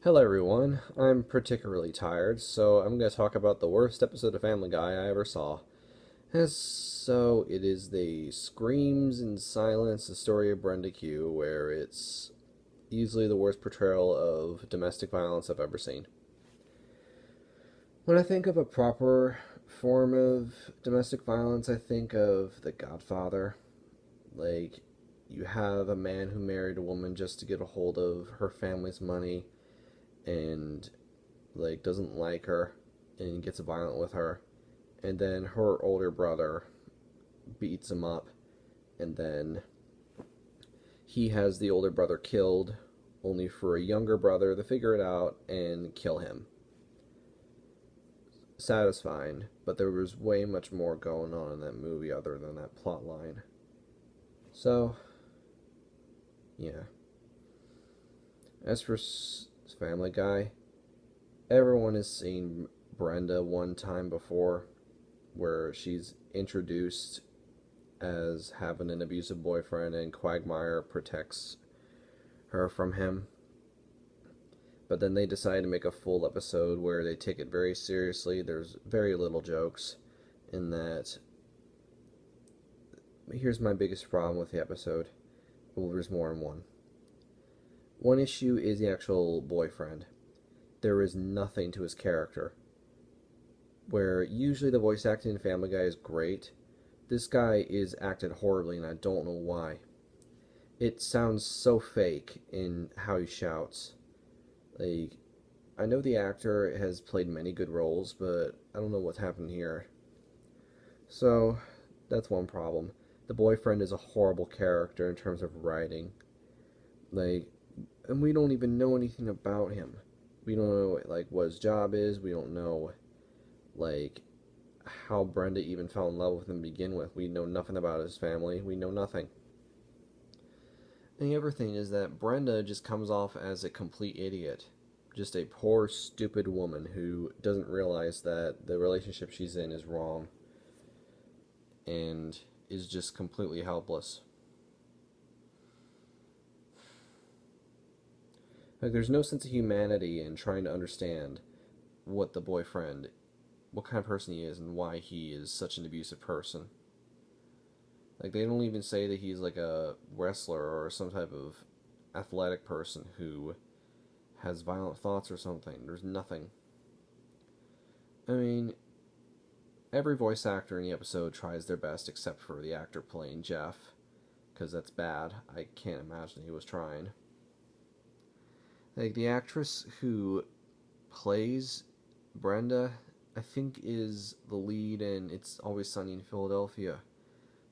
Hello everyone, I'm particularly tired, so I'm going to talk about the worst episode of Family Guy I ever saw. So it is the Screams in Silence, the story of Brenda Q, where it's easily the worst portrayal of domestic violence I've ever seen. When I think of a proper form of domestic violence, I think of The Godfather. Like, you have a man who married a woman just to get a hold of her family's money and doesn't like her and gets violent with her, and then her older brother beats him up, and then he has the older brother killed only for a younger brother to figure it out and kill him. Satisfying, but there was way much more going on in that movie other than that plot line. So yeah, as for Family Guy, everyone has seen Brenda one time before, where she's introduced as having an abusive boyfriend and Quagmire protects her from him. But then they decide to make a full episode where they take it very seriously. There's very little jokes in that. Here's my biggest problem with the episode. Well, there's more than one. One issue is the actual boyfriend. There is nothing to his character. Where usually the voice acting in Family Guy is great, this guy is acted horribly, and I don't know why. It sounds so fake in how he shouts. I know the actor has played many good roles, but I don't know what's happened here. So, that's one problem. The boyfriend is a horrible character in terms of writing. And we don't even know anything about him. We don't know, what his job is. We don't know, how Brenda even fell in love with him to begin with. We know nothing about his family. We know nothing. And the other thing is that Brenda just comes off as a complete idiot. Just a poor, stupid woman who doesn't realize that the relationship she's in is wrong. And is just completely helpless. There's no sense of humanity in trying to understand what kind of person he is and why he is such an abusive person. They don't even say that he's a wrestler or some type of athletic person who has violent thoughts or something. There's nothing. I mean, every voice actor in the episode tries their best except for the actor playing Jeff, because that's bad. I can't imagine he was trying. The actress who plays Brenda, I think, is the lead in It's Always Sunny in Philadelphia.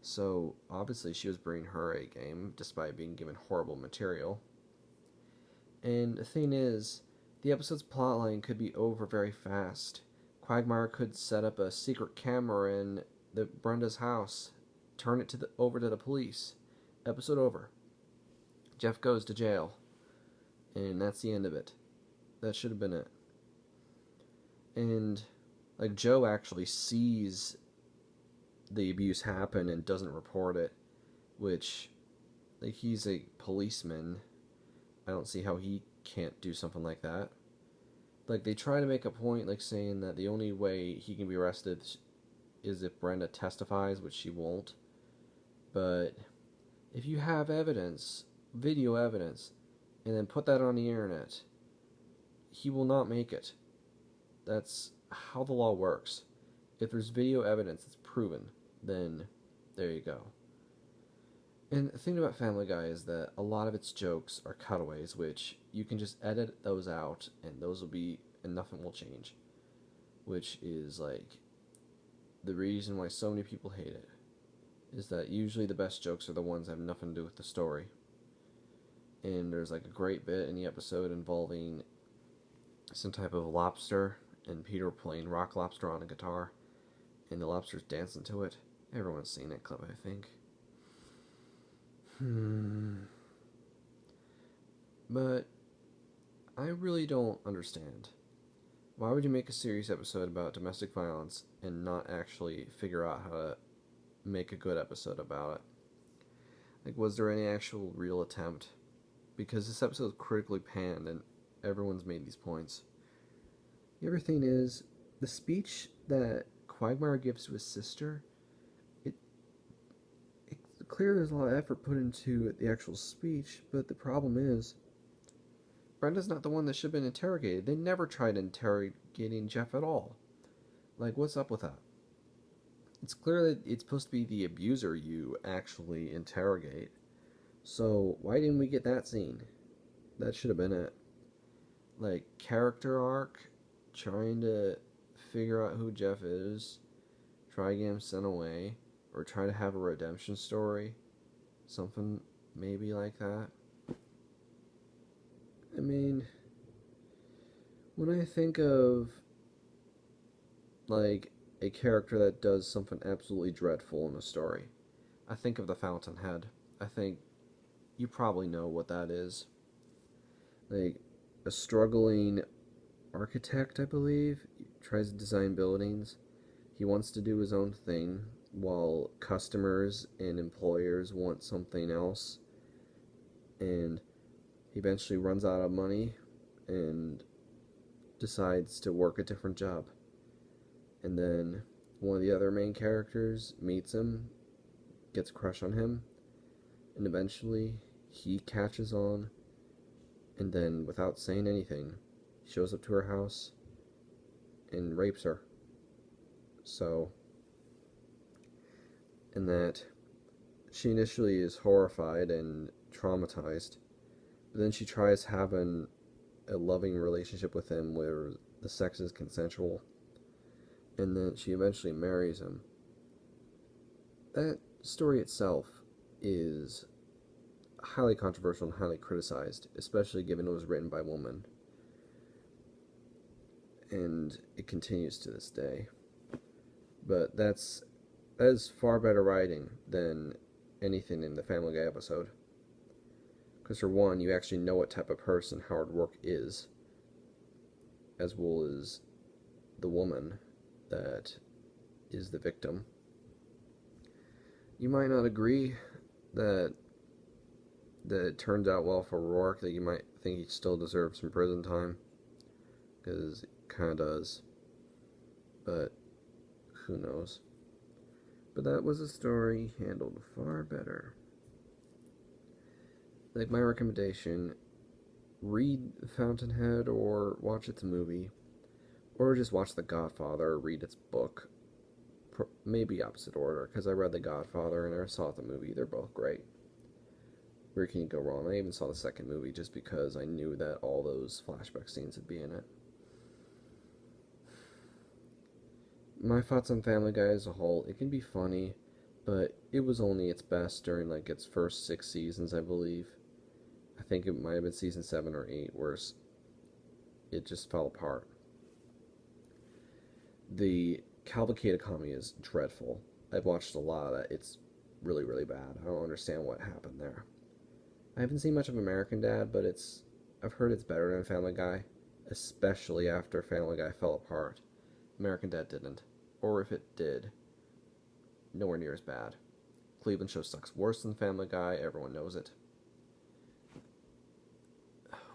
So, obviously, she was bringing her A game, despite being given horrible material. And the thing is, the episode's plotline could be over very fast. Quagmire could set up a secret camera in Brenda's house, turn it over to the police. Episode over. Jeff goes to jail. And that's the end of it. That should have been it. And, Joe actually sees the abuse happen and doesn't report it, which, he's a policeman. I don't see how he can't do something like that. They try to make a point, saying that the only way he can be arrested is if Brenda testifies, which she won't. But if you have evidence, video evidence, and then put that on the internet, he will not make it. That's how the law works. If there's video evidence that's proven, then there you go. And the thing about Family Guy is that a lot of its jokes are cutaways, which you can just edit those out, and nothing will change. Which is, the reason why so many people hate it, is that usually the best jokes are the ones that have nothing to do with the story. And there's a great bit in the episode involving some type of lobster and Peter playing rock lobster on a guitar, and the lobster's dancing to it. Everyone's seen that clip, I think. But I really don't understand. Why would you make a serious episode about domestic violence and not actually figure out how to make a good episode about it? Was there any actual real attempt? Because this episode is critically panned, and Everyone's made these points. The other thing is, the speech that Quagmire gives to his sister, it, it's clear there's a lot of effort put into the actual speech, but the problem is, Brenda's not the one that should have been interrogated. They never tried interrogating Jeff at all. Like, what's up with that? It's clear that it's supposed to be the abuser you actually interrogate. So, why didn't we get that scene? That should have been it. Like, character arc, trying to figure out who Jeff is, try to get him sent away, or try to have a redemption story. Something maybe like that. I mean, when I think of, like, a character that does something absolutely dreadful in a story, I think of the Fountainhead. I think you probably know what that is. Like, a struggling architect, I believe. He tries to design buildings. He wants to do his own thing, while customers and employers want something else. And he eventually runs out of money and decides to work a different job. And then one of the other main characters meets him, gets a crush on him, and eventually he catches on, and then without saying anything, shows up to her house and rapes her. So, and that she initially is horrified and traumatized, but then she tries having a loving relationship with him where the sex is consensual, and then she eventually marries him. That story itself is highly controversial and highly criticized, especially given it was written by a woman. And it continues to this day. But that is far better writing than anything in the Family Guy episode. Because for one, you actually know what type of person Howard Rourke is, as well as the woman that is the victim. You might not agree that it turns out well for Rourke, that you might think he still deserves some prison time, because it kind of does, but who knows. But that was a story handled far better. Like, my recommendation, read Fountainhead or watch its movie, or just watch The Godfather or read its book. Maybe opposite order, because I read The Godfather and I saw the movie. They're both great. Where can you go wrong? I even saw the second movie just because I knew that all those flashback scenes would be in it. My thoughts on Family Guy as a whole, it can be funny, but it was only its best during, like, its first 6 seasons, I believe. I think it might have been season 7 or 8 where it just fell apart. The Cavalcade Comedy is dreadful. I've watched a lot of that. It's really, really bad. I don't understand what happened there. I haven't seen much of American Dad, but I've heard it's better than Family Guy, especially after Family Guy fell apart. American Dad didn't. Or if it did, nowhere near as bad. Cleveland Show sucks worse than Family Guy. Everyone knows it.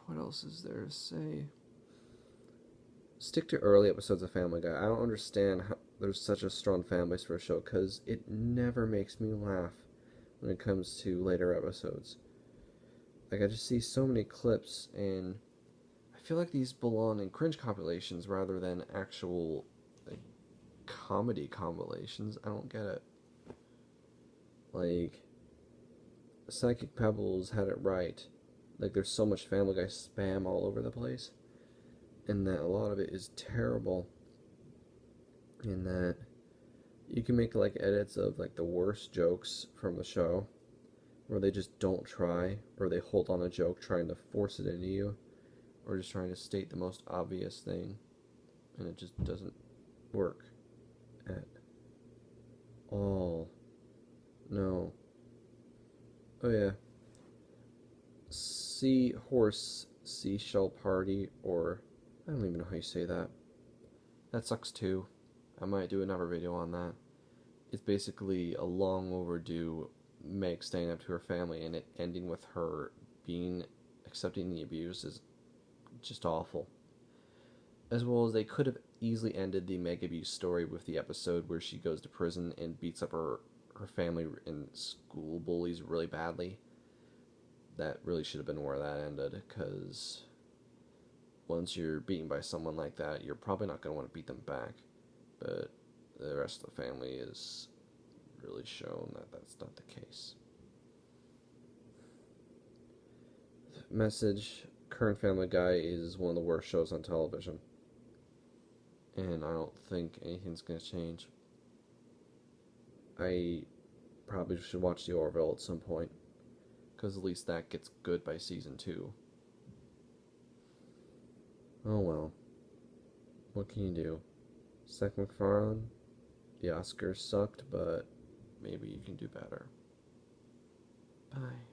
What else is there to say? Stick to early episodes of Family Guy. I don't understand how there's such a strong fan base for a show, because it never makes me laugh when it comes to later episodes. Like, I just see so many clips, and I feel like these belong in cringe compilations rather than actual, like, comedy compilations. I don't get it. Like, Psychic Pebbles had it right. Like, there's so much Family Guy spam all over the place, and that a lot of it is terrible, and that you can make, like, edits of, like, the worst jokes from the show, where they just don't try, or they hold on a joke trying to force it into you, or just trying to state the most obvious thing, and it just doesn't work at all. No. Oh yeah. Seahorse Seashell Party, or I don't even know how you say that. That sucks too. I might do another video on that. It's basically a long overdue Meg staying up to her family and it ending with her accepting the abuse is Just awful. As well as they could have easily ended the Meg Abuse story with the episode where she goes to prison and beats up her family and school bullies really badly. That really should have been where that ended, because once you're beaten by someone like that, you're probably not going to want to beat them back. But the rest of the family is really shown that that's not the case. Message: current Family Guy is one of the worst shows on television, and I don't think anything's going to change. I probably should watch The Orville at some point, because at least that gets good by season 2. Oh well. What can you do? Seth MacFarlane, the Oscars sucked, but maybe you can do better. Bye.